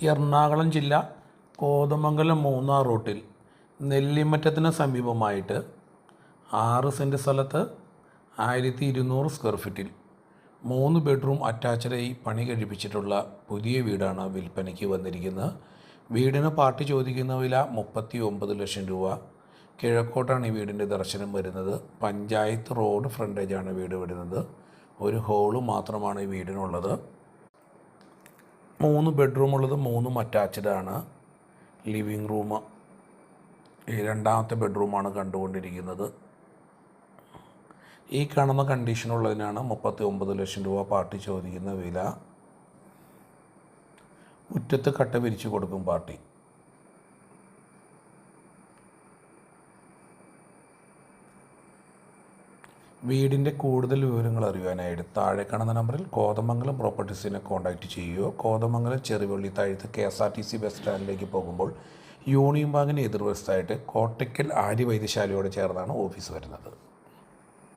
എറണാകുളം ജില്ല കോതമംഗലം മൂന്നാർ റൂട്ടിൽ നെല്ലിമറ്റത്തിന് സമീപമായിട്ട് 6 സെൻറ്റ് സ്ഥലത്ത് 1200 സ്ക്വയർ ഫീറ്റിൽ 3 ബെഡ്റൂം അറ്റാച്ച്ഡായി പണി കഴിപ്പിച്ചിട്ടുള്ള പുതിയ വീടാണ് വിൽപ്പനയ്ക്ക് വന്നിരിക്കുന്നത്. വീടിന് പാർട്ടി ചോദിക്കുന്ന വില 39 ലക്ഷം രൂപ. കിഴക്കോട്ടാണ് ഈ വീടിൻ്റെ ദർശനം വരുന്നത്. പഞ്ചായത്ത് റോഡ് ഫ്രണ്ടേജാണ് വീട് വരുന്നത്. ഒരു ഹോള് മാത്രമാണ് ഈ വീടിനുള്ളത്. 3 ബെഡ്റൂമുള്ളത് 3 അറ്റാച്ച്ഡാണ്. ലിവിങ് റൂം ഈ രണ്ടാമത്തെ ബെഡ്റൂമാണ് കണ്ടുകൊണ്ടിരിക്കുന്നത്. ഈ കാണുന്ന കണ്ടീഷനുള്ളതിനാണ് 39 ലക്ഷം രൂപ പാർട്ടി ചോദിക്കുന്ന വില. മുറ്റത്ത് കട്ട വിരിച്ചു കൊടുക്കും പാർട്ടി. വീടിൻ്റെ കൂടുതൽ വിവരങ്ങൾ അറിയുവാനായിട്ട് താഴെ കാണുന്ന നമ്പറിൽ കോതമംഗലം പ്രോപ്പർട്ടീസിനെ കോൺടാക്റ്റ് ചെയ്യുകയോ കോതമംഗലം ചെറുവള്ളി താഴത്ത് KSRTC ബസ് സ്റ്റാൻഡിലേക്ക് പോകുമ്പോൾ യൂണിയൻ ബാങ്കിന് എതിർവശത്തായിട്ട് കോട്ടയ്ക്കൽ ആര്യവൈദ്യശാലയോട് ചേർന്നാണ് ഓഫീസ് വരുന്നത്.